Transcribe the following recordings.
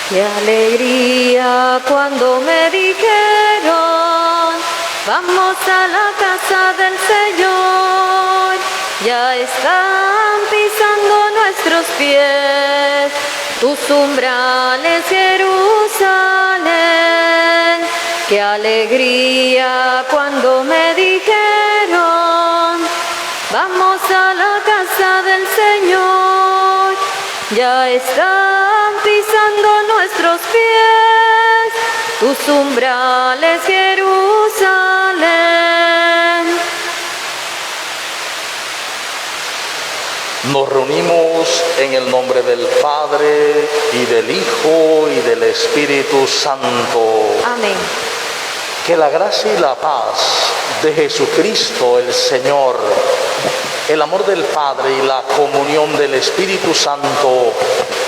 Qué alegría cuando me dijeron, vamos a la casa del Señor. Ya están pisando nuestros pies tus umbrales, Jerusalén. Qué alegría cuando me dijeron, vamos a la casa del Señor. Ya están pisando nuestros pies tus umbrales, Jerusalén. Nos reunimos en el nombre del Padre, y del Hijo, y del Espíritu Santo. Amén. Que la gracia y la paz de Jesucristo el Señor, el amor del Padre y la comunión del Espíritu Santo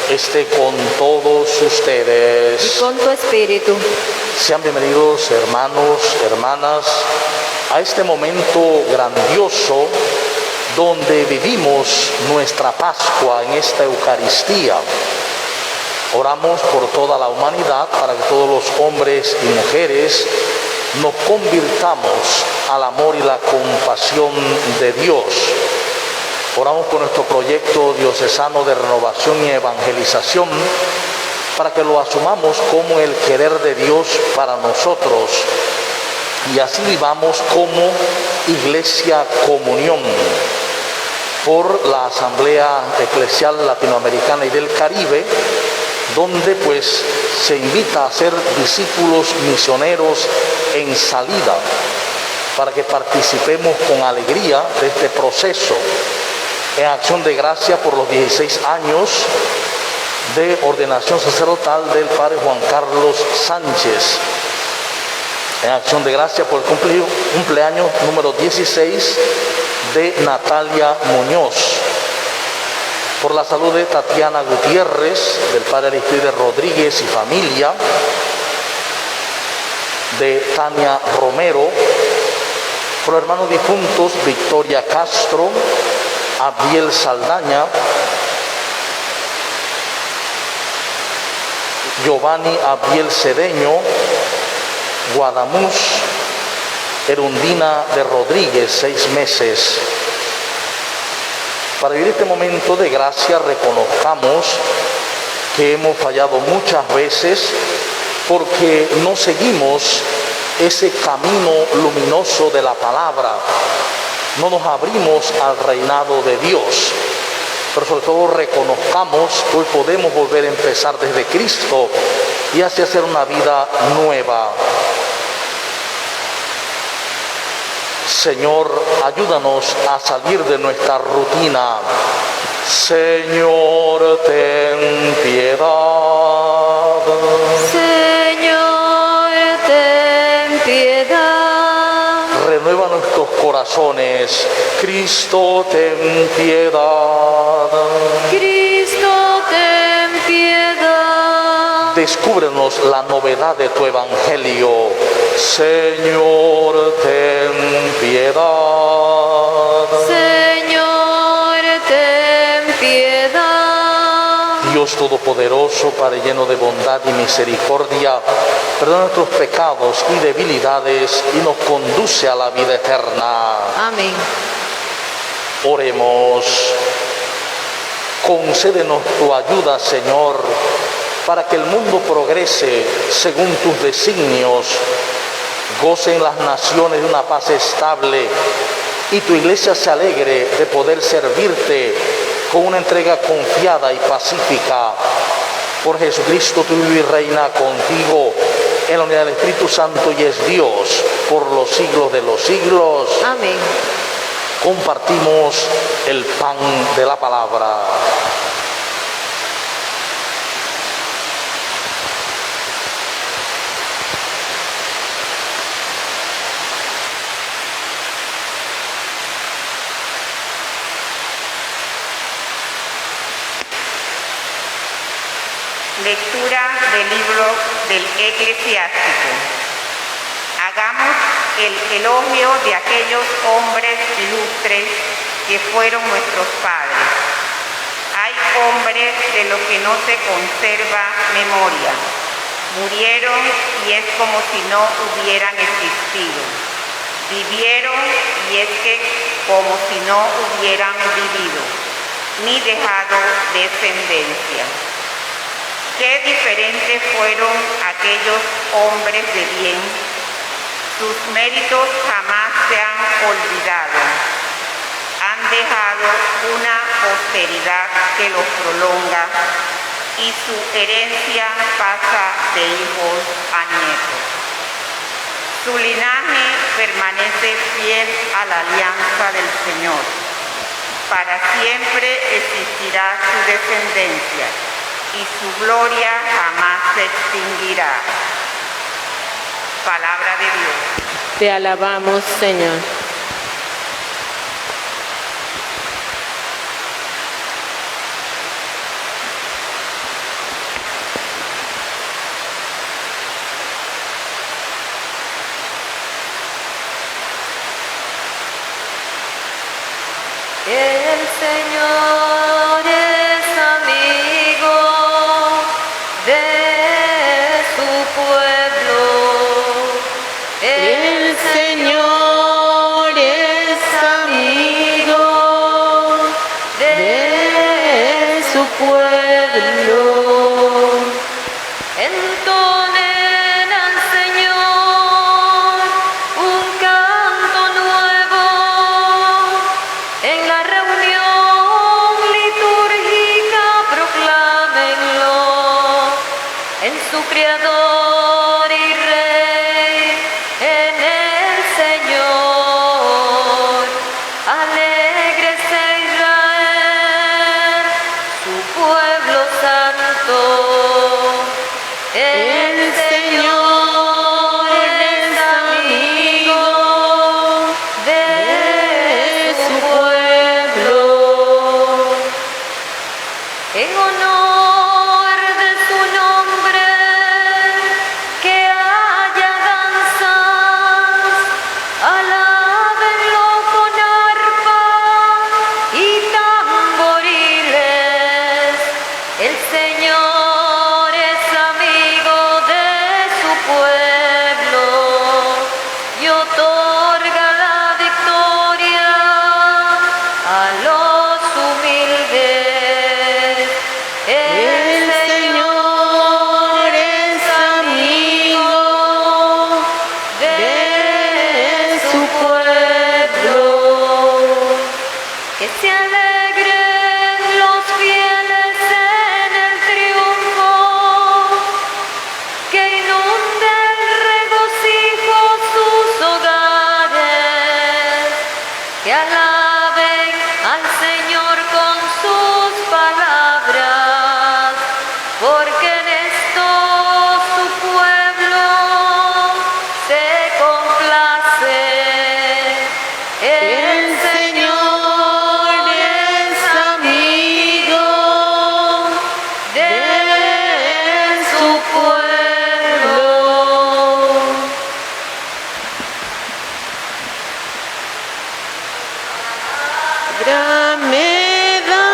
esté con todos ustedes. Y con tu espíritu. Sean bienvenidos, hermanos, hermanas, a este momento grandioso donde vivimos nuestra Pascua en esta Eucaristía. Oramos por toda la humanidad para que todos los hombres y mujeres nos convirtamos al amor y la compasión de Dios. Oramos por nuestro proyecto diocesano de renovación y evangelización para que lo asumamos como el querer de Dios para nosotros y así vivamos como Iglesia Comunión. Por la Asamblea Eclesial Latinoamericana y del Caribe, donde pues se invita a ser discípulos misioneros en salida, para que participemos con alegría de este proceso, en acción de gracia por los 16 años de ordenación sacerdotal del Padre Juan Carlos Sánchez, en acción de gracia por el cumpleaños número 16 de Natalia Muñoz, por la salud de Tatiana Gutiérrez, del Padre Aristide Rodríguez y familia, de Tania Romero, por los hermanos difuntos Victoria Castro, Abdiel Saldaña, Giovanni Abdiel Cedeño, Guadamuz, Erundina de Rodríguez, 6 meses. Para vivir este momento de gracia, reconozcamos que hemos fallado muchas veces porque no seguimos ese camino luminoso de la palabra, no nos abrimos al reinado de Dios, pero sobre todo reconozcamos que hoy podemos volver a empezar desde Cristo y así hacer una vida nueva. Señor, ayúdanos a salir de nuestra rutina. Señor, ten piedad. Señor, ten piedad. Renueva nuestros corazones. Cristo, ten piedad. Cristo, ten piedad. Descúbrenos la novedad de tu evangelio. Señor, ten piedad. Señor, ten piedad. Dios Todopoderoso, Padre lleno de bondad y misericordia, perdona nuestros pecados y debilidades y nos conduce a la vida eterna. Amén. Oremos. Concédenos tu ayuda, Señor, para que el mundo progrese según tus designios, gocen las naciones de una paz estable y tu iglesia se alegre de poder servirte con una entrega confiada y pacífica. Por Jesucristo, tu vive y reina contigo en la unidad del Espíritu Santo y es Dios por los siglos de los siglos. Amén. Compartimos el pan de la palabra. Lectura del libro del Eclesiástico. Hagamos el elogio de aquellos hombres ilustres que fueron nuestros padres. Hay hombres de lo que no se conserva memoria. Murieron y es como si no hubieran existido. Vivieron y es que como si no hubieran vivido, ni dejado descendencia. Qué diferentes fueron aquellos hombres de bien. Sus méritos jamás se han olvidado. Han dejado una posteridad que los prolonga y su herencia pasa de hijos a nietos. Su linaje permanece fiel a la alianza del Señor. Para siempre existirá su descendencia y su gloria jamás se extinguirá. Palabra de Dios. Te alabamos, Señor. El Señor es amigo de su pueblo. El Señor es amigo de su pueblo. Entonen al Señor un canto nuevo, en la reunión litúrgica proclámenlo, en su Creador y Rey, en el Señor. Alégrese Israel, su pueblo santo. El Señor es amigo de su pueblo. En honor de su nombre, que haya danzas, alábenlo con arpa y tamboriles. El Señor es amigo de su pueblo y otorga la victoria a los humildes. El Señor es amigo de su pueblo. Que se alegren los fieles en el triunfo, que inunde el regocijo sus hogares, que alaben al Señor con sus palabras, porque en esto su pueblo se complace. El Señor es amigo de su pueblo. Me da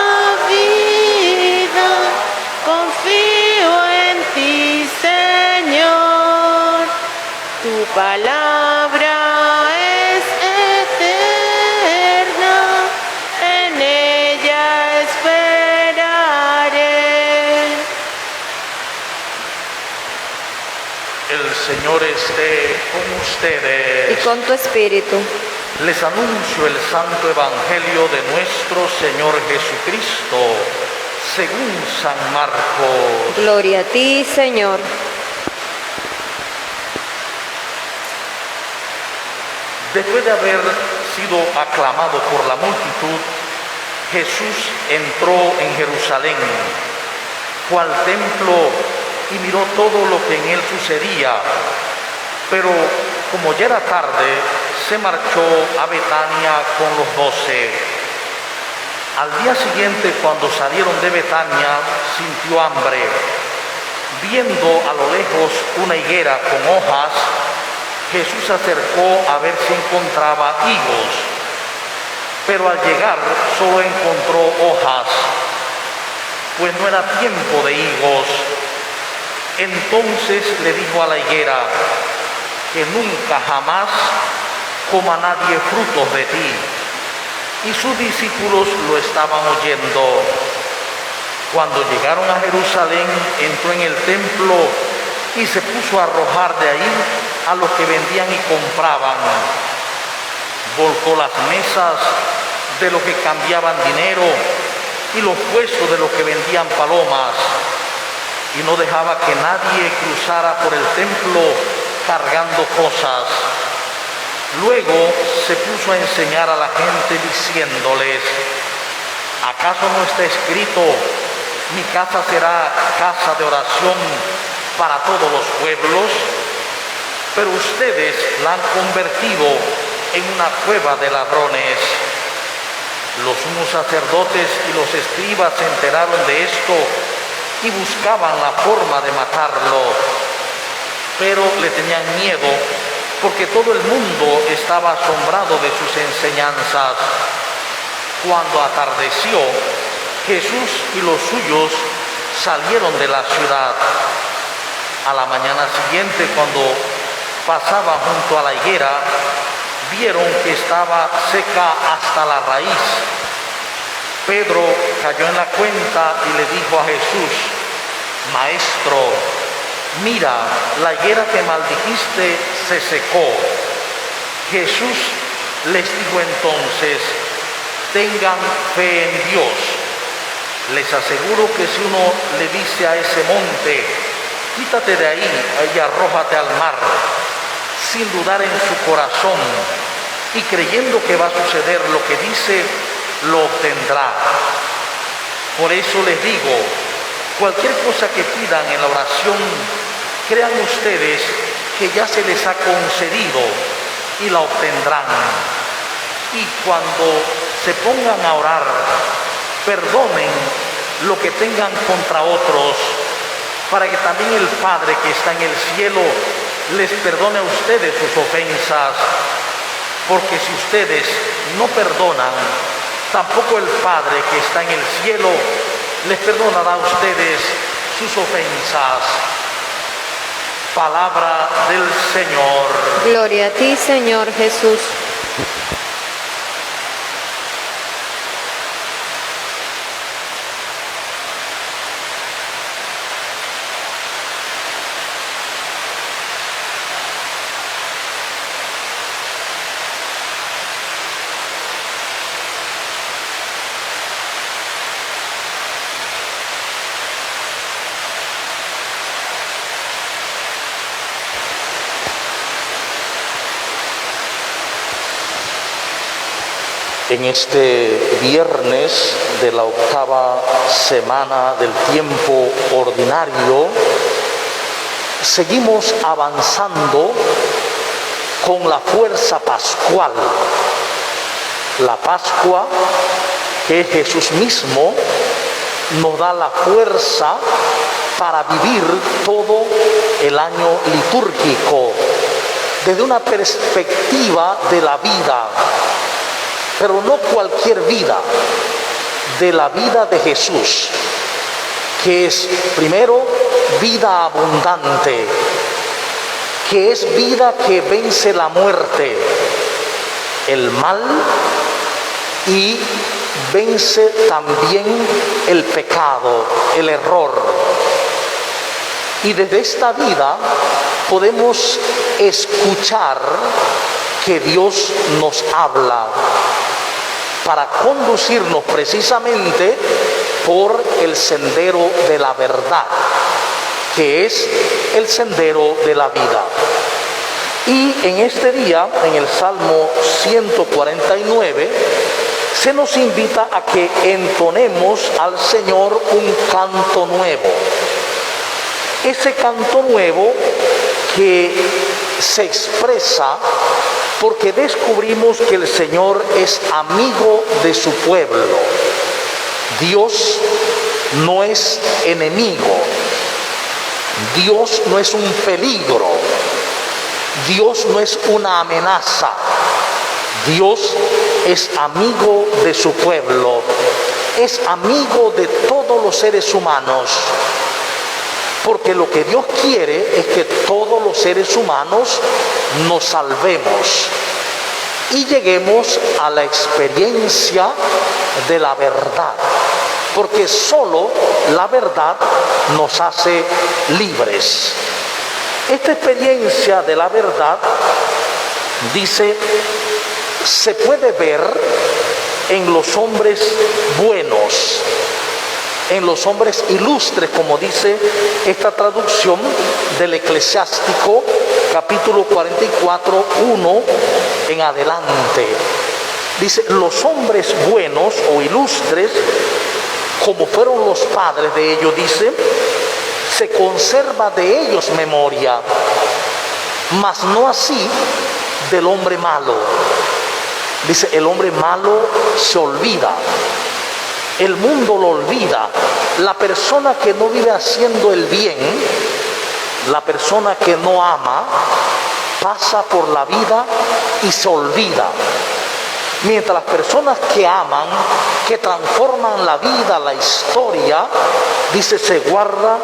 vida, confío en ti, Señor. Tu palabra es eterna, en ella esperaré. El Señor esté con Y ustedes. con tu espíritu. Les anuncio el Santo Evangelio de nuestro Señor Jesucristo, según San Marcos. Gloria a ti, Señor. Después de haber sido aclamado por la multitud, Jesús entró en Jerusalén, fue al templo y miró todo lo que en él sucedía, pero como ya era tarde, se marchó a Betania con los 12. Al día siguiente, cuando salieron de Betania, sintió hambre. Viendo a lo lejos una higuera con hojas, Jesús se acercó a ver si encontraba higos, pero al llegar solo encontró hojas. pues no era tiempo de higos. Entonces le dijo a la higuera, que nunca jamás coma nadie frutos de ti. Y sus discípulos lo estaban oyendo. Cuando llegaron a Jerusalén, entró en el templo y se puso a arrojar de ahí a los que vendían y compraban. Volcó las mesas de los que cambiaban dinero y los puestos de los que vendían palomas, y no dejaba que nadie cruzara por el templo cargando cosas. Luego se puso a enseñar a la gente diciéndoles, ¿acaso no está escrito, mi casa será casa de oración para todos los pueblos? Pero ustedes la han convertido en una cueva de ladrones. Los sumos sacerdotes y los escribas se enteraron de esto y buscaban la forma de matarlo, pero le tenían miedo porque todo el mundo estaba asombrado de sus enseñanzas. Cuando atardeció, Jesús y los suyos salieron de la ciudad. A la mañana siguiente, cuando pasaban junto a la higuera, vieron que estaba seca hasta la raíz. Pedro cayó en la cuenta y le dijo a Jesús, Maestro, mira, la higuera que maldijiste se secó. Jesús les dijo entonces, tengan fe en Dios. Les aseguro que si uno le dice a ese monte, quítate de ahí y arrójate al mar, sin dudar en su corazón y creyendo que va a suceder lo que dice, lo obtendrá. Por eso les digo, cualquier cosa que pidan en la oración, crean ustedes que ya se les ha concedido y la obtendrán. Y cuando se pongan a orar, perdonen lo que tengan contra otros, para que también el Padre que está en el cielo les perdone a ustedes sus ofensas. Porque si ustedes no perdonan, tampoco el Padre que está en el cielo les perdonará a ustedes sus ofensas. Palabra del Señor. Gloria a ti, Señor Jesús. En este viernes de la octava semana del tiempo ordinario, seguimos avanzando con la fuerza pascual. La Pascua, que Jesús mismo nos da la fuerza para vivir todo el año litúrgico desde una perspectiva de la vida, pero no cualquier vida, de la vida de Jesús, que es primero vida abundante, que es vida que vence la muerte, el mal, y vence también el pecado, el error. Y desde esta vida podemos escuchar que Dios nos habla para conducirnos precisamente por el sendero de la verdad, que es el sendero de la vida. Y en este día, en el Salmo 149, se nos invita a que entonemos al Señor un canto nuevo. Ese canto nuevo que se expresa porque descubrimos que el Señor es amigo de su pueblo. Dios no es enemigo. Dios no es un peligro. Dios no es una amenaza. Dios es amigo de su pueblo. es amigo de todos los seres humanos, porque lo que Dios quiere es que todos los seres humanos nos salvemos y lleguemos a la experiencia de la verdad, porque solo la verdad nos hace libres. Esta experiencia de la verdad, dice, se puede ver en los hombres buenos, en los hombres ilustres, como dice esta traducción del Eclesiástico, capítulo 44, 1 en adelante. Dice, los hombres buenos o ilustres, como fueron los padres de ellos, dice, se conserva de ellos memoria, mas no así del hombre malo. Dice, el hombre malo se olvida, el mundo lo olvida. La persona que no vive haciendo el bien, la persona que no ama, pasa por la vida y se olvida. Mientras las personas que aman, que transforman la vida, la historia, dice, se guarda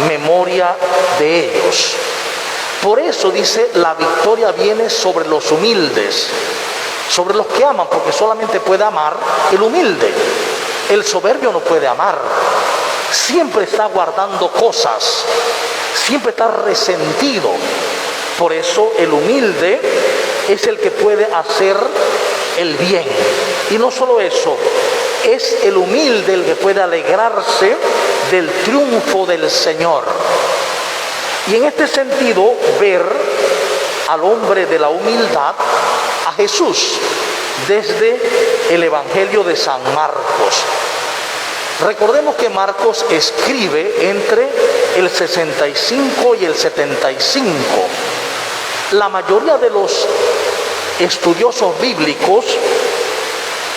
memoria de ellos. Por eso, dice, la victoria viene sobre los humildes, sobre los que aman, porque solamente puede amar el humilde. El soberbio no puede amar. Siempre está guardando cosas, siempre está resentido. Por eso el humilde es el que puede hacer el bien. Y no solo eso, es el humilde el que puede alegrarse del triunfo del Señor. Y en este sentido, ver al hombre de la humildad, a Jesús, desde el Evangelio de San Marcos. Recordemos que Marcos escribe entre el 65 y el 75. La mayoría de los estudiosos bíblicos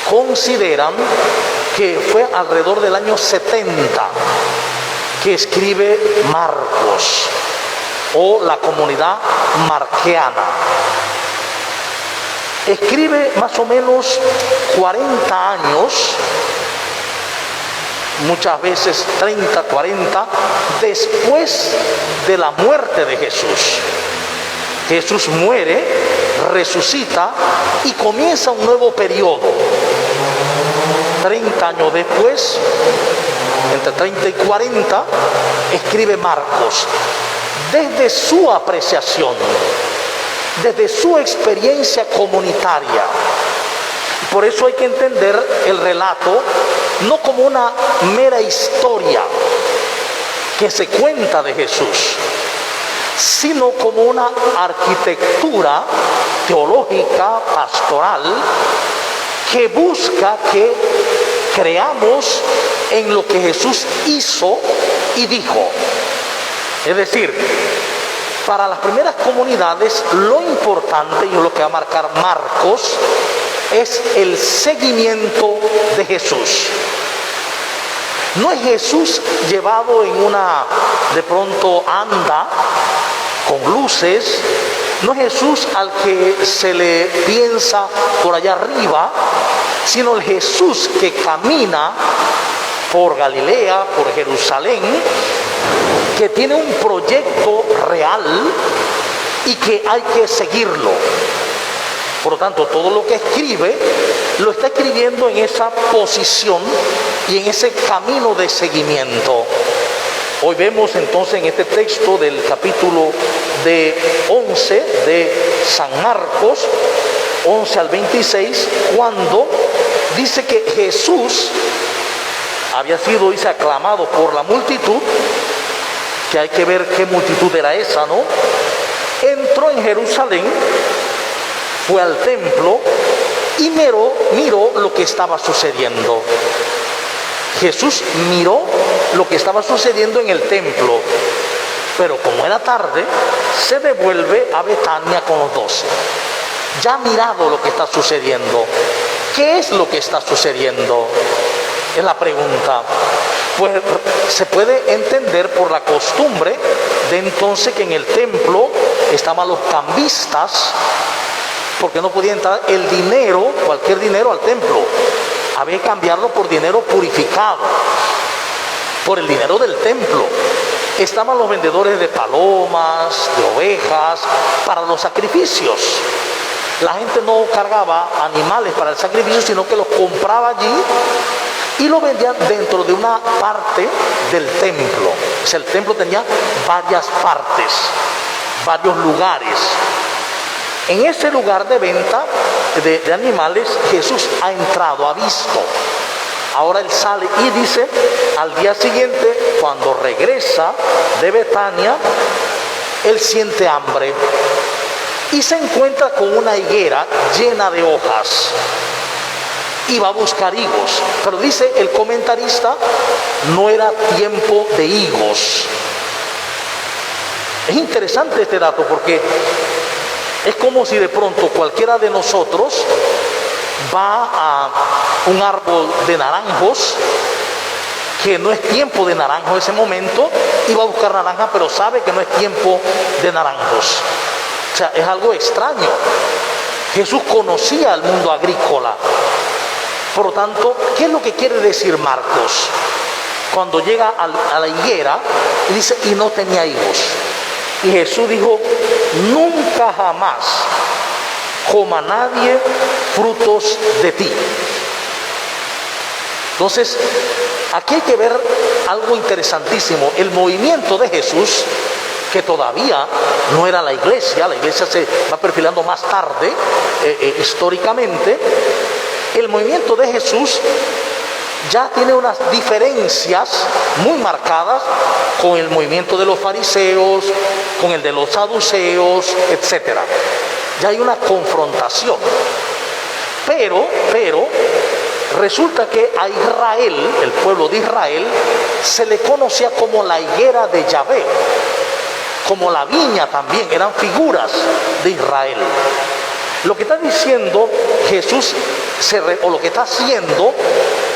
consideran que fue alrededor del año 70 que escribe Marcos, o la comunidad marquiana. Escribe más o menos 40 años, muchas veces 30, 40, después de la muerte de Jesús. Jesús muere, resucita y comienza un nuevo periodo. 30 años después, entre 30 y 40, escribe Marcos, desde su apreciación, desde su experiencia comunitaria. Por eso hay que entender el relato no como una mera historia que se cuenta de Jesús, sino como una arquitectura teológica, pastoral, que busca que creamos en lo que Jesús hizo y dijo. Es decir, para las primeras comunidades lo importante, y es lo que va a marcar Marcos, es el seguimiento de Jesús. No es Jesús llevado en una, de pronto anda con luces, no es Jesús al que se le piensa por allá arriba, sino el Jesús que camina por Galilea, por Jerusalén, que tiene un proyecto real y que hay que seguirlo. Por lo tanto, todo lo que escribe, lo está escribiendo en esa posición y en ese camino de seguimiento. Hoy vemos entonces en este texto del capítulo de 11 de San Marcos, 11 al 26, cuando dice que Jesús había sido, dice, aclamado por la multitud, que hay que ver qué multitud era esa, ¿no? Entró en Jerusalén, fue al templo y miró lo que estaba sucediendo. Jesús miró lo que estaba sucediendo en el templo, pero como era tarde, se devuelve a Betania con los 12. Ya ha mirado lo que está sucediendo. ¿Qué es lo que está sucediendo? Es la pregunta. Pues se puede entender por la costumbre de entonces que en el templo estaban los cambistas, porque no podía entrar el dinero, cualquier dinero, al templo. había que cambiarlo por dinero purificado, por el dinero del templo. Estaban los vendedores de palomas, de ovejas, para los sacrificios. La gente no cargaba animales para el sacrificio, sino que los compraba allí y lo vendían dentro de una parte del templo. O sea, el templo tenía varias partes, varios lugares. En ese lugar de venta de animales, Jesús ha entrado, ha visto. Ahora él sale y dice, al día siguiente, cuando regresa de Betania, él siente hambre y se encuentra con una higuera llena de hojas y va a buscar higos. Pero dice el comentarista, no era tiempo de higos. Es interesante este dato porque es como si de pronto cualquiera de nosotros va a un árbol de naranjos, que no es tiempo de naranjos en ese momento, y va a buscar naranja, pero sabe que no es tiempo de naranjos. O sea, es algo extraño. Jesús conocía el mundo agrícola. Por lo tanto, ¿qué es lo que quiere decir Marcos? Cuando llega a la higuera y dice, y no tenía higos. Y Jesús dijo, nunca jamás coma nadie frutos de ti. Entonces, aquí hay que ver algo interesantísimo. El movimiento de Jesús, que todavía no era la iglesia se va perfilando más tarde, históricamente. El movimiento de Jesús ya tiene unas diferencias muy marcadas con el movimiento de los fariseos, con el de los saduceos, etc. Ya hay una confrontación. Pero resulta que a Israel, el pueblo de Israel, se le conocía como la higuera de Yahvé, como la viña también, eran figuras de Israel. Lo que está diciendo Jesús, o lo que está haciendo,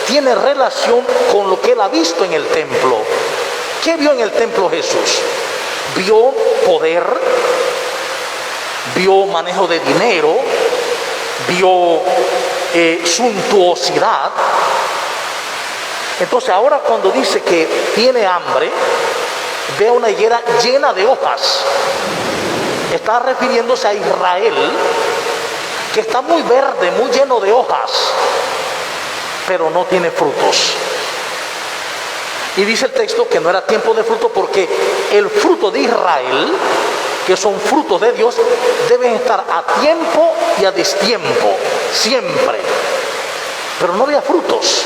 tiene relación con lo que él ha visto en el templo. ¿Qué vio en el templo Jesús? Vio poder, vio manejo de dinero, vio suntuosidad. Entonces ahora cuando dice que tiene hambre, ve una higuera llena de hojas. Está refiriéndose a Israel, que está muy verde, muy lleno de hojas, pero no tiene frutos. Y dice el texto que no era tiempo de fruto porque el fruto de Israel, que son frutos de Dios, deben estar a tiempo y a destiempo, siempre. Pero no había frutos.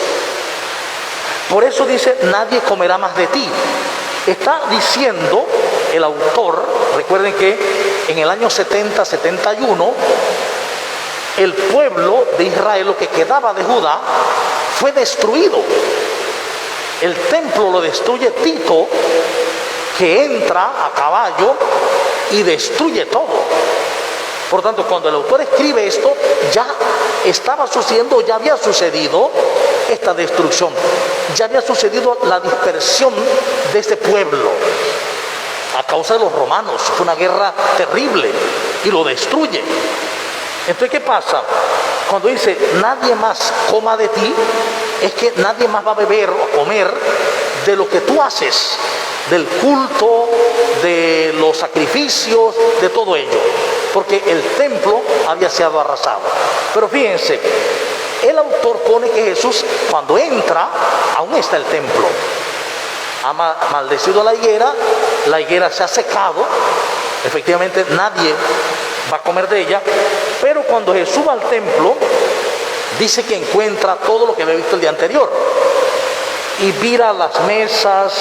Por eso dice, nadie comerá más de ti. Está diciendo el autor, recuerden que en el año 70, 71, el pueblo de Israel, lo que quedaba de Judá, fue destruido. El templo lo destruye Tito, que entra a caballo y destruye todo. Por tanto, cuando el autor escribe esto, ya estaba sucediendo, ya había sucedido esta destrucción, ya había sucedido la dispersión de este pueblo a causa de los romanos. Fue una guerra terrible y lo destruye. Entonces, ¿qué pasa? Cuando dice nadie más coma de ti, es que nadie más va a beber o comer de lo que tú haces, del culto, de los sacrificios, de todo ello, porque el templo había sido arrasado. Pero fíjense, el autor pone que Jesús, cuando entra, aún está el templo. Ha maldecido a la higuera se ha secado, efectivamente nadie va a comer de ella, pero cuando Jesús va al templo, dice que encuentra todo lo que había visto el día anterior, y vira las mesas,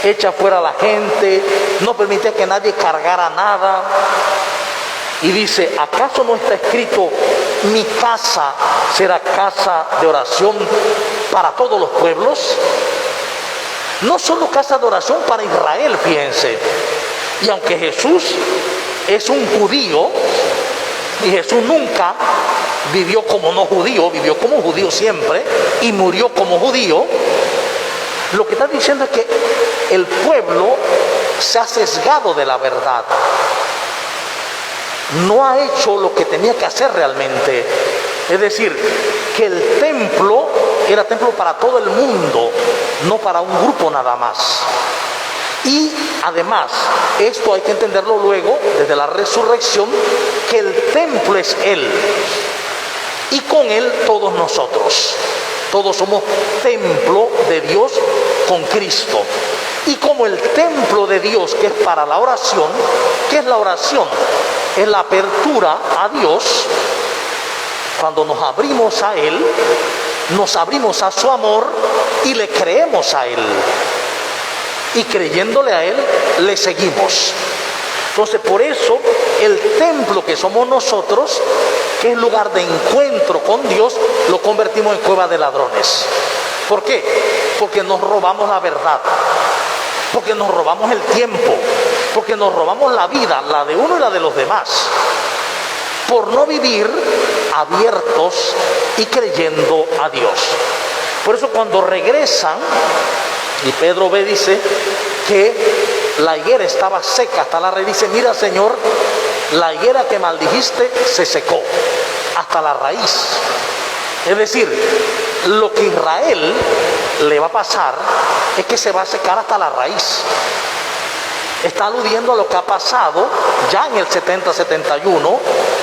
echa fuera a la gente, no permitía que nadie cargara nada, y dice, ¿acaso no está escrito, mi casa será casa de oración para todos los pueblos? No solo casa de oración para Israel, fíjense. Y aunque Jesús es un judío, y Jesús nunca vivió como no judío, vivió como judío siempre, y murió como judío, lo que está diciendo es que el pueblo se ha sesgado de la verdad. No ha hecho lo que tenía que hacer realmente. Es decir, que el templo era templo para todo el mundo, no para un grupo nada más. Y además, esto hay que entenderlo luego, desde la resurrección, que el templo es Él. Y con Él todos nosotros. Todos somos templo de Dios con Cristo. Y como el templo de Dios, que es para la oración, ¿qué es la oración? Es la apertura a Dios. Cuando nos abrimos a Él, nos abrimos a su amor y le creemos a Él. Y creyéndole a Él, le seguimos. Entonces, por eso, el templo que somos nosotros, que es lugar de encuentro con Dios, lo convertimos en cueva de ladrones. ¿Por qué? Porque nos robamos la verdad, porque nos robamos el tiempo, porque nos robamos la vida, la de uno y la de los demás, por no vivir abiertos y creyendo a Dios. Por eso cuando regresan, y Pedro ve, dice que la higuera estaba seca hasta la raíz. Dice, mira Señor, la higuera que maldijiste se secó hasta la raíz. Es decir, lo que a Israel le va a pasar es que se va a secar hasta la raíz. Está aludiendo a lo que ha pasado ya en el 70-71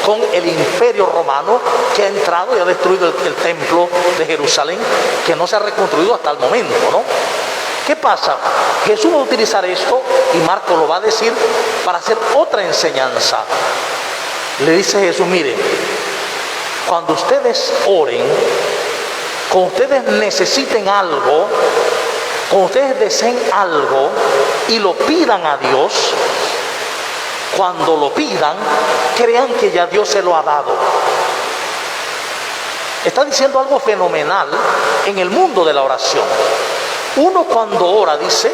con el imperio romano, que ha entrado y ha destruido el templo de Jerusalén, que no se ha reconstruido hasta el momento, ¿no? ¿Qué pasa? Jesús va a utilizar esto, y Marcos lo va a decir, para hacer otra enseñanza. Le dice Jesús, miren, cuando ustedes oren, cuando ustedes necesiten algo, cuando ustedes deseen algo y lo pidan a Dios, cuando lo pidan, crean que ya Dios se lo ha dado. Está diciendo algo fenomenal en el mundo de la oración. Uno cuando ora, dice,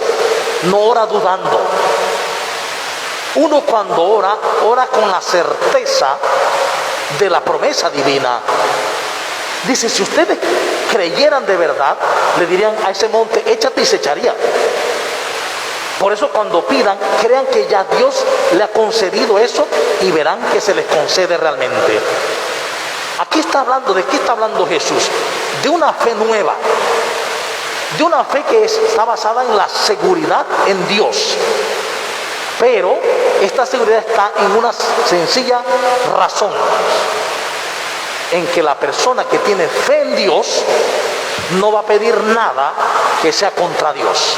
no ora dudando. Uno cuando ora, ora con la certeza de la promesa divina. Dice, si ustedes creyeran de verdad, le dirían a ese monte, échate, y se echaría. Por eso cuando pidan, crean que ya Dios le ha concedido eso y verán que se les concede realmente. Aquí está hablando, ¿de qué está hablando Jesús? De una fe nueva. De una fe que está basada en la seguridad en Dios. Pero esta seguridad está en una sencilla razón. En que la persona que tiene fe en Dios no va a pedir nada que sea contra Dios.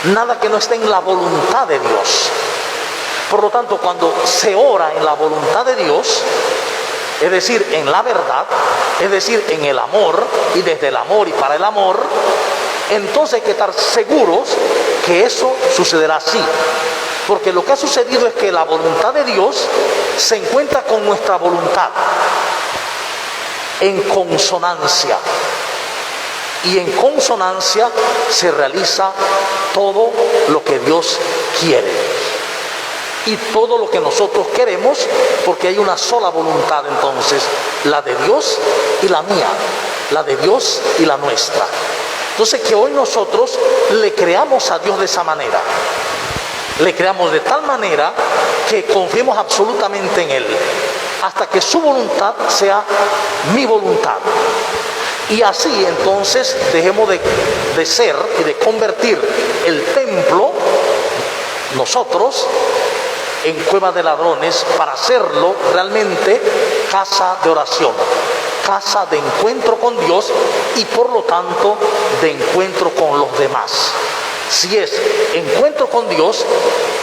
Nada que no esté en la voluntad de Dios. Por lo tanto, cuando se ora en la voluntad de Dios, es decir, en la verdad, es decir, en el amor, y desde el amor y para el amor, entonces hay que estar seguros que eso sucederá así. Porque lo que ha sucedido es que la voluntad de Dios se encuentra con nuestra voluntad en consonancia. Y en consonancia se realiza todo lo que Dios quiere. Y todo lo que nosotros queremos, porque hay una sola voluntad entonces, la de Dios y la mía, la de Dios y la nuestra. Entonces que hoy nosotros le creamos a Dios de esa manera, le creamos de tal manera que confiemos absolutamente en Él, hasta que su voluntad sea mi voluntad. Y así entonces dejemos de ser y de convertir el templo, nosotros, en cueva de ladrones, para hacerlo realmente casa de oración, casa de encuentro con Dios y por lo tanto de encuentro con los demás. Si es encuentro con Dios,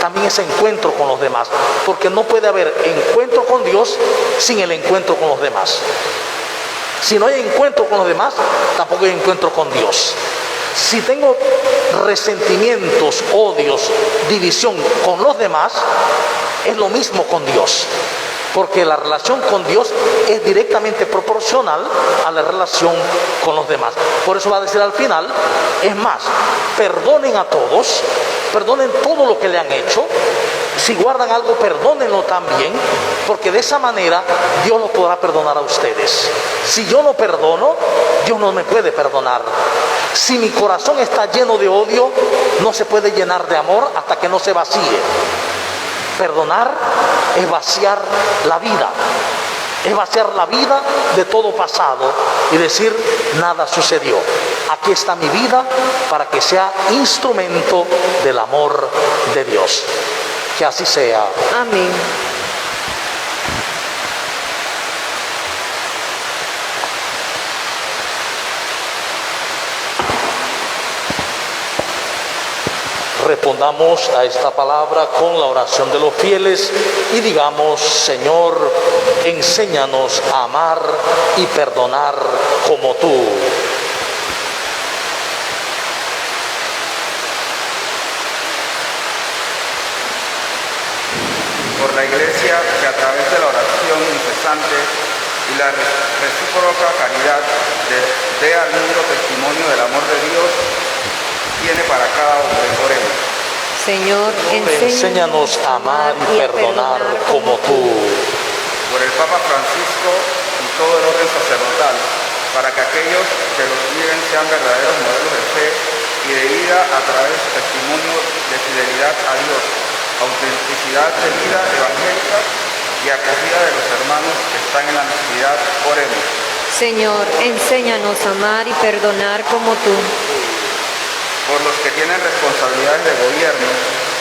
también es encuentro con los demás, porque no puede haber encuentro con Dios sin el encuentro con los demás. Si no hay encuentro con los demás, tampoco hay encuentro con Dios. Si tengo resentimientos, odios, división con los demás, es lo mismo con Dios. Porque la relación con Dios es directamente proporcional a la relación con los demás. Por eso va a decir al final, es más, perdonen a todos, perdonen todo lo que le han hecho. Si guardan algo, perdónenlo también, porque de esa manera Dios los podrá perdonar a ustedes. Si yo no perdono, Dios no me puede perdonar. Si mi corazón está lleno de odio, no se puede llenar de amor hasta que no se vacíe. Perdonar es vaciar la vida. Es vaciar la vida de todo pasado y decir, nada sucedió. Aquí está mi vida para que sea instrumento del amor de Dios. Que así sea. Amén. Respondamos a esta palabra con la oración de los fieles y digamos, Señor, enséñanos a amar y perdonar como tú. Por la Iglesia, que a través de la oración incesante y la recíproca caridad dé al mundo testimonio del amor de Dios, tiene para cada hombre. Oremos. Señor, Enséñanos a amar y perdonar como tú. Por el Papa Francisco y todo el orden sacerdotal, para que aquellos que los siguen sean verdaderos modelos de fe y de vida a través de su testimonio de fidelidad a Dios, autenticidad de vida evangélica y acogida de los hermanos que están en la necesidad. Oremos. Señor, enséñanos a amar y perdonar como tú. Por los que tienen responsabilidades de gobierno,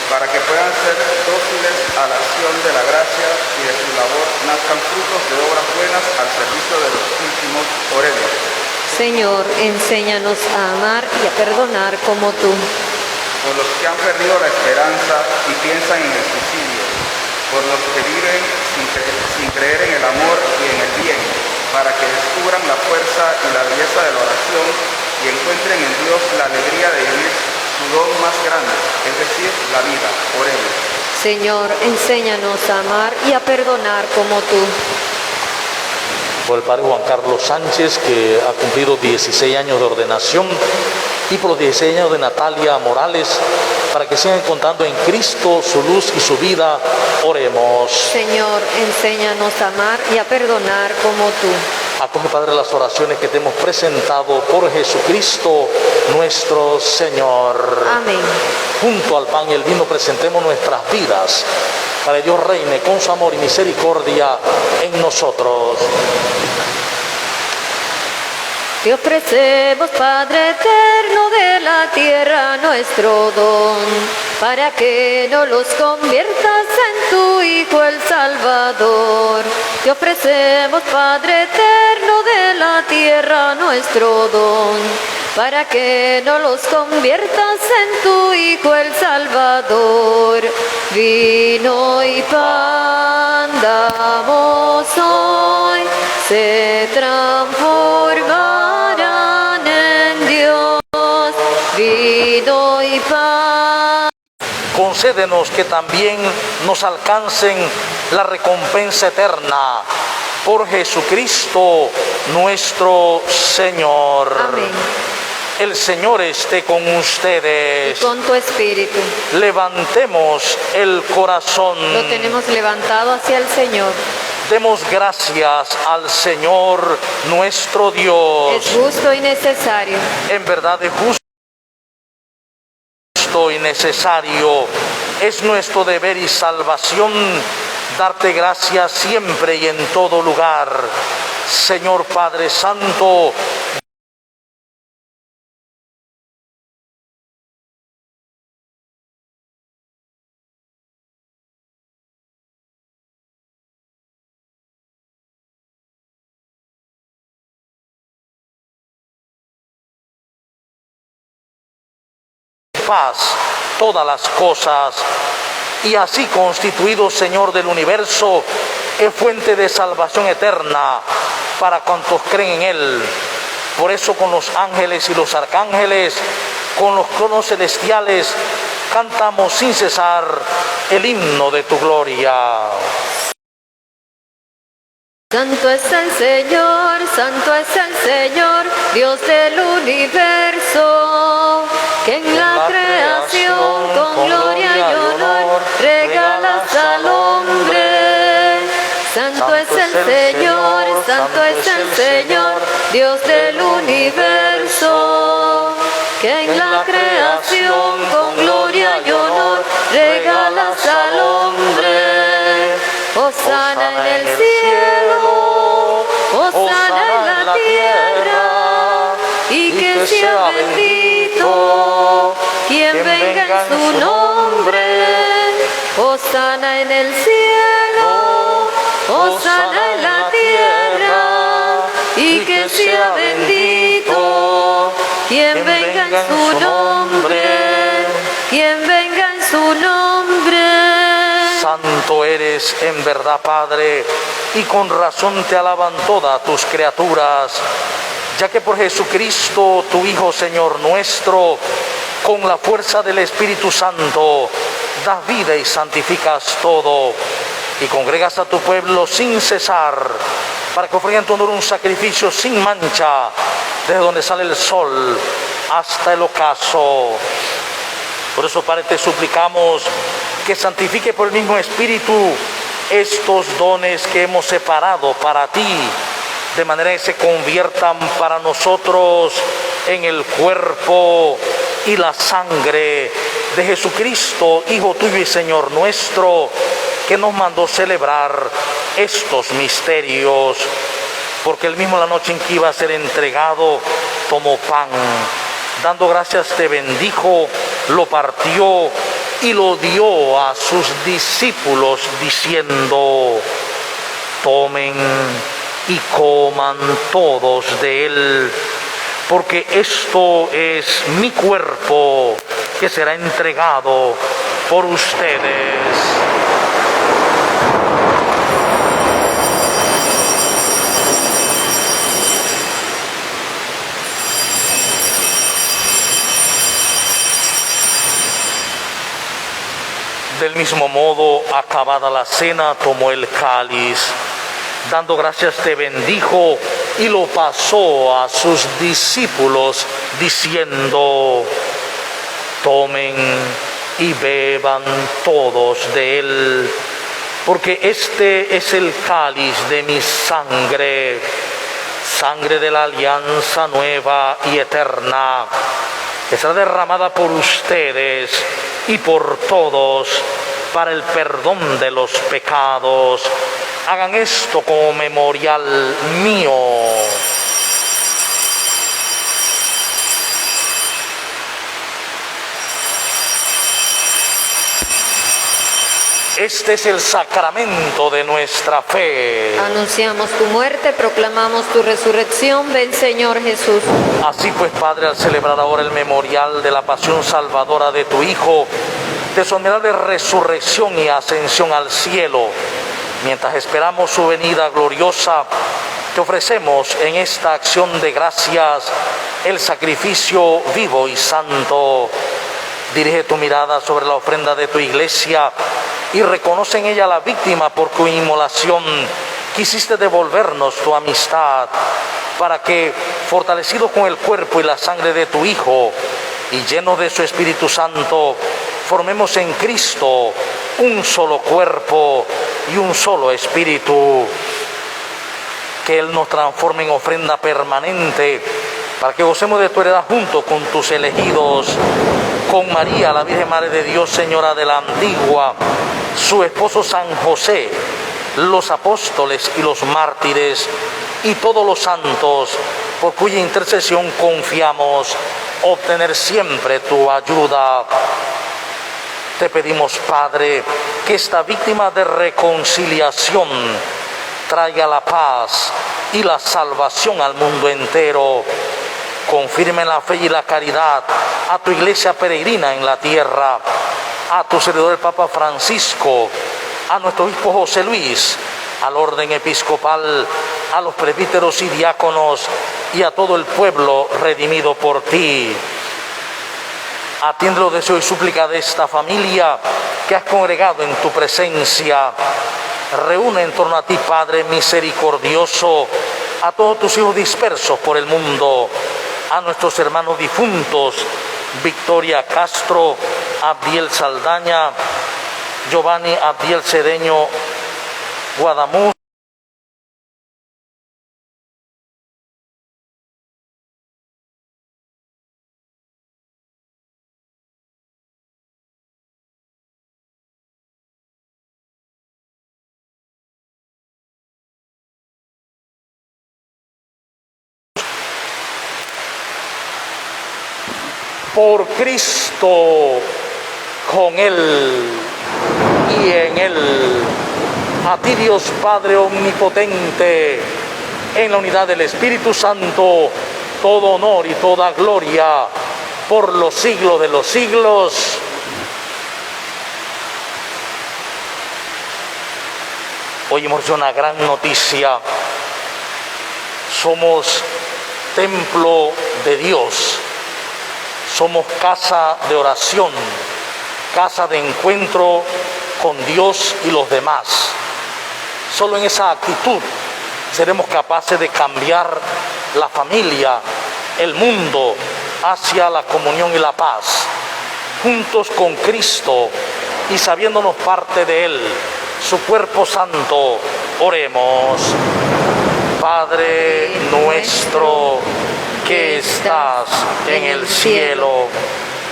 para que puedan ser dóciles a la acción de la gracia y de su labor nazcan frutos de obras buenas al servicio de los últimos. Oremos. Señor, enséñanos a amar y a perdonar como tú. Por los que han perdido la esperanza y piensan en el suicidio, por los que viven sin creer en el amor y en el bien, para que descubran la fuerza y la belleza de la oración y encuentren en Dios la alegría de vivir su don más grande, es decir, la vida. Oremos. Señor, enséñanos a amar y a perdonar como tú. Por el Padre Juan Carlos Sánchez, que ha cumplido 16 años de ordenación, y por los 16 años de Natalia Morales, para que sigan contando en Cristo su luz y su vida. Oremos. Señor, enséñanos a amar y a perdonar como tú. Acoge, Padre, las oraciones que te hemos presentado por Jesucristo nuestro Señor. Amén. Junto al pan y el vino presentemos nuestras vidas, para que Dios reine con su amor y misericordia en nosotros. Te ofrecemos, Padre eterno de la tierra, nuestro don, para que no los conviertas en tu Hijo el Salvador. Te ofrecemos, Padre eterno de la tierra, nuestro don, para que no los conviertas en tu Hijo el Salvador. Vino y pan damos hoy, se transformarán en Dios. Vino y pan. Concédenos que también nos alcancen la recompensa eterna por Jesucristo nuestro Señor. Amén. El Señor esté con ustedes. Y con tu espíritu. Levantemos el corazón. Lo tenemos levantado hacia el Señor. Demos gracias al Señor nuestro Dios. Es justo y necesario. En verdad es justo y necesario. Es nuestro deber y salvación darte gracias siempre y en todo lugar. Señor Padre Santo, paz todas las cosas, y así constituido Señor del universo, es fuente de salvación eterna para cuantos creen en Él. Por eso con los ángeles y los arcángeles, con los coros celestiales, cantamos sin cesar el himno de tu gloria. Santo es el Señor, santo es el Señor, Dios del universo, que en la creación con gloria y honor regalas al hombre. Santo es el Señor, santo es el Señor, Dios del universo, que en la creación con gloria y honor regalas al hombre. Hosana en el cielo. que sea bendito quien venga en su nombre. Hosana en el cielo, hosana en la tierra, y que sea bendito quien venga en su nombre, quien venga en su nombre. Santo eres en verdad, Padre, y con razón te alaban todas tus criaturas, ya que por Jesucristo, tu Hijo, Señor nuestro, con la fuerza del Espíritu Santo, das vida y santificas todo, y congregas a tu pueblo sin cesar, para que ofrezcan en tu honor un sacrificio sin mancha, desde donde sale el sol hasta el ocaso. Por eso, Padre, te suplicamos que santifique por el mismo Espíritu estos dones que hemos separado para ti, de manera que se conviertan para nosotros en el cuerpo y la sangre de Jesucristo, Hijo tuyo y Señor nuestro, que nos mandó celebrar estos misterios. Porque él mismo, la noche en que iba a ser entregado, tomó pan, dando gracias te bendijo, lo partió y lo dio a sus discípulos diciendo: tomen y coman todos de él, porque esto es mi cuerpo que será entregado por ustedes. Del mismo modo, acabada la cena, tomó el cáliz, dando gracias te bendijo y lo pasó a sus discípulos diciendo: tomen y beban todos de él, porque este es el cáliz de mi sangre, sangre de la alianza nueva y eterna, que será derramada por ustedes y por todos para el perdón de los pecados. Hagan esto como memorial mío. Este es el sacramento de nuestra fe. Anunciamos tu muerte, proclamamos tu resurrección. Ven, Señor Jesús. Así pues, Padre, al celebrar ahora el memorial de la pasión salvadora de tu Hijo, de su admirable resurrección y ascensión al cielo, mientras esperamos su venida gloriosa, te ofrecemos en esta acción de gracias el sacrificio vivo y santo. Dirige tu mirada sobre la ofrenda de tu iglesia y reconoce en ella la víctima por cuya inmolación quisiste devolvernos tu amistad, para que, fortalecidos con el cuerpo y la sangre de tu Hijo y llenos de su Espíritu Santo, formemos en Cristo un solo cuerpo y un solo espíritu. Que Él nos transforme en ofrenda permanente, para que gocemos de tu heredad junto con tus elegidos, con María, la Virgen Madre de Dios, Señora de la Antigua, su esposo San José, los apóstoles y los mártires, y todos los santos, por cuya intercesión confiamos obtener siempre tu ayuda. Te pedimos, Padre, que esta víctima de reconciliación traiga la paz y la salvación al mundo entero. Confirme la fe y la caridad a tu iglesia peregrina en la tierra, a tu servidor el Papa Francisco, a nuestro obispo José Luis, al orden episcopal, a los presbíteros y diáconos y a todo el pueblo redimido por ti. Atiende los deseos y súplica de esta familia que has congregado en tu presencia. Reúne en torno a ti, Padre misericordioso, a todos tus hijos dispersos por el mundo, a nuestros hermanos difuntos, Victoria Castro, Abdiel Saldaña, Giovanni Abdiel Cedeño Guadamuz, por Cristo, con Él y en Él. A ti, Dios Padre omnipotente, en la unidad del Espíritu Santo, todo honor y toda gloria por los siglos de los siglos. Hoy hemos hecho una gran noticia. Somos templo de Dios. Somos casa de oración, casa de encuentro con Dios y los demás. Solo en esa actitud seremos capaces de cambiar la familia, el mundo, hacia la comunión y la paz. Juntos con Cristo y sabiéndonos parte de Él, su cuerpo santo, oremos. Padre nuestro que estás en el cielo,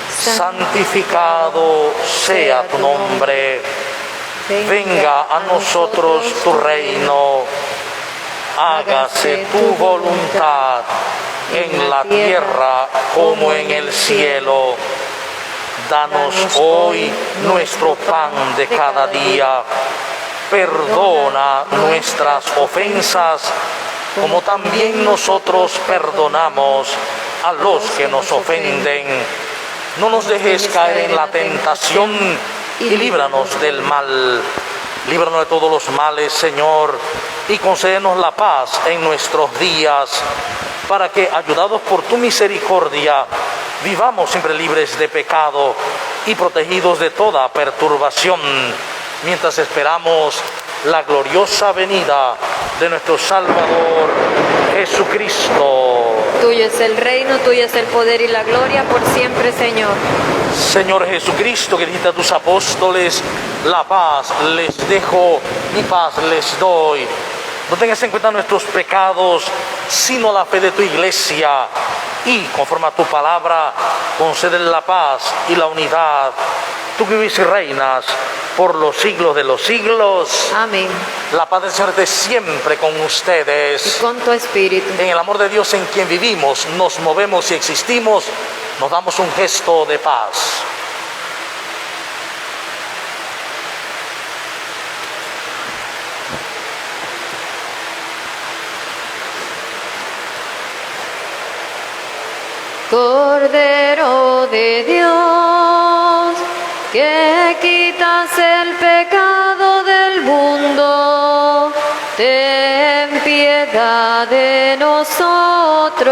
santificado sea tu nombre. Venga a nosotros tu reino. Hágase tu voluntad en la tierra como en el cielo. Danos hoy nuestro pan de cada día. Perdona nuestras ofensas, como también nosotros perdonamos a los que nos ofenden. No nos dejes caer en la tentación y líbranos del mal. Líbranos de todos los males, Señor, y concédenos la paz en nuestros días, para que, ayudados por tu misericordia, vivamos siempre libres de pecado y protegidos de toda perturbación, mientras esperamos la gloriosa venida de nuestro Salvador Jesucristo. Tuyo es el reino, tuyo es el poder y la gloria por siempre, Señor. Señor Jesucristo, que dijiste a tus apóstoles, la paz les dejo, mi paz les doy. No tengas en cuenta nuestros pecados, sino la fe de tu iglesia. Y, conforme a tu palabra, concede la paz y la unidad. Tú que vives y reinas por los siglos de los siglos. Amén. La paz del Señor esté siempre con ustedes. Y con tu espíritu. En el amor de Dios en quien vivimos, nos movemos y existimos, nos damos un gesto de paz. Cordero de Dios, que quitas el pecado del mundo, ten piedad de nosotros.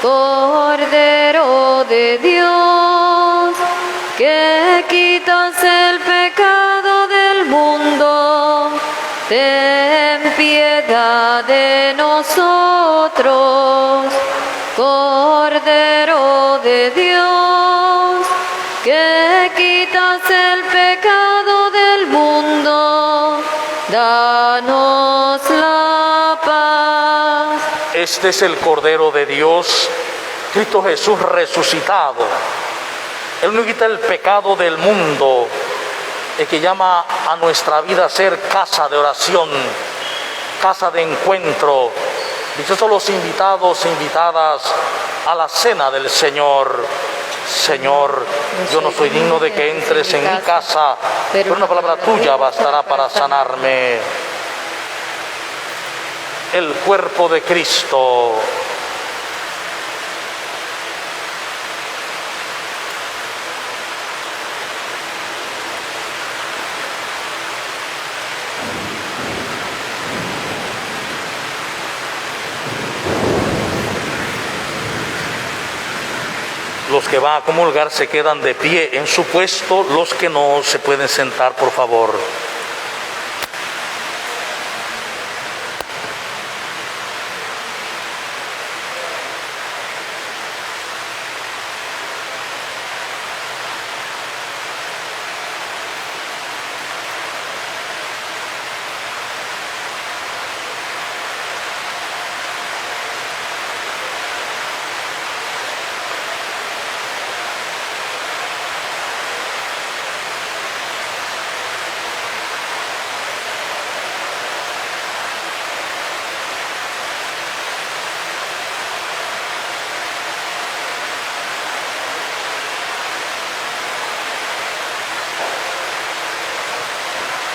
Cordero de Dios, que quitas el pecado del mundo, ten piedad de nosotros. Cordero de Dios, que quitas el pecado del mundo, danos la paz. Este es el Cordero de Dios, Cristo Jesús resucitado. Él no quita el pecado del mundo, el que llama a nuestra vida a ser casa de oración, casa de encuentro. Dichosos los invitados e invitadas a la cena del Señor. Señor, yo no soy digno de que entres en mi casa, pero una palabra tuya bastará para sanarme. El cuerpo de Cristo. Los que van a comulgar se quedan de pie en su puesto, los que no se pueden sentar, por favor.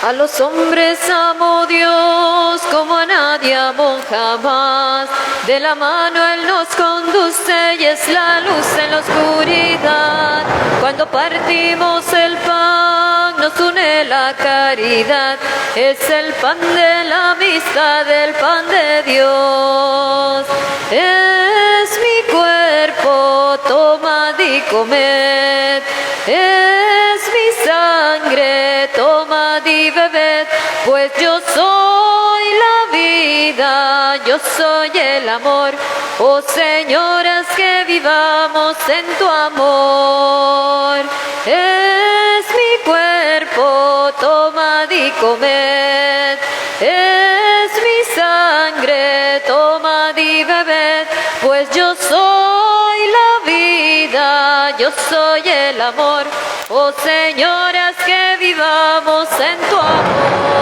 A los hombres amo Dios como a nadie amo jamás. De la mano Él nos conduce y es la luz en la oscuridad. Cuando partimos el pan nos une la caridad. Es el pan de la amistad, el pan de Dios. Es mi cuerpo, tomad y comed. Es mi sangre, tomad y bebed, pues yo soy la vida, yo soy el amor. Oh señoras, que vivamos en tu amor. Es mi cuerpo, tomad y comed. Es mi sangre, tomad y bebed, pues yo soy la vida, yo soy el amor. Oh señoras, que vivamos en tu amor.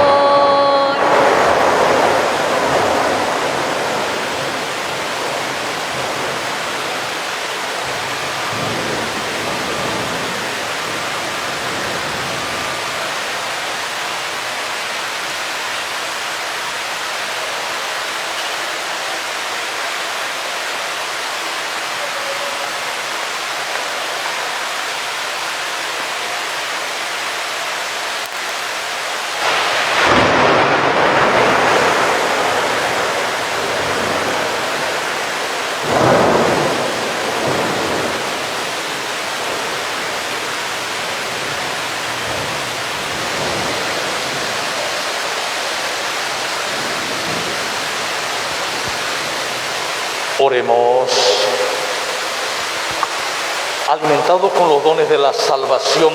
Oremos. Alimentados con los dones de la salvación,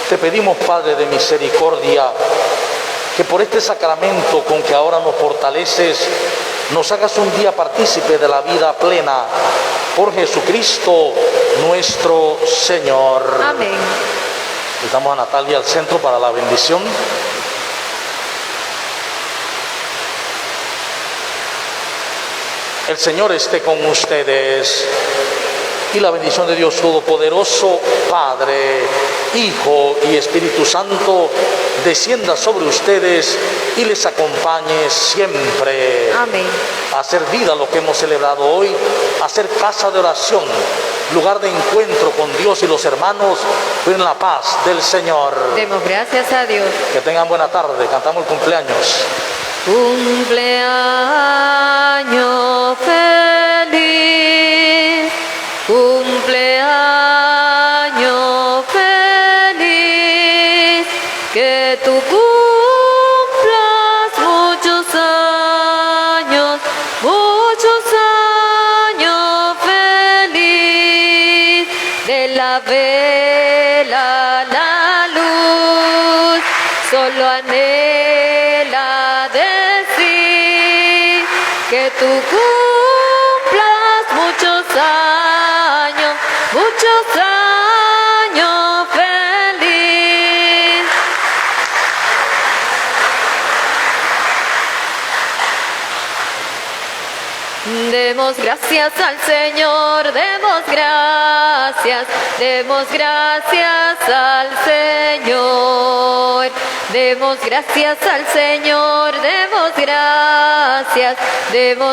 te pedimos, Padre de misericordia, que por este sacramento con que ahora nos fortaleces, nos hagas un día partícipe de la vida plena. Por Jesucristo nuestro Señor. Amén. Le damos a Natalia al centro para la bendición. El Señor esté con ustedes. Y la bendición de Dios Todopoderoso, Padre, Hijo y Espíritu Santo, descienda sobre ustedes y les acompañe siempre. Amén. Hacer vida lo que hemos celebrado hoy, hacer casa de oración, lugar de encuentro con Dios y los hermanos, en la paz del Señor. Demos gracias a Dios. Que tengan buena tarde, cantamos el cumpleaños. Cumpleaños feliz, cumpleaños feliz, que tú cumplas muchos años feliz. De la vela la luz, solo anhela decir que tú cumplas muchos años feliz. Demos gracias al Señor, demos gracias al Señor. Demos gracias al Señor, demos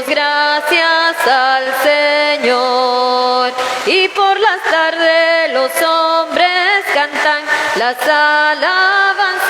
gracias al Señor. Y por las tardes los hombres cantan las alabanzas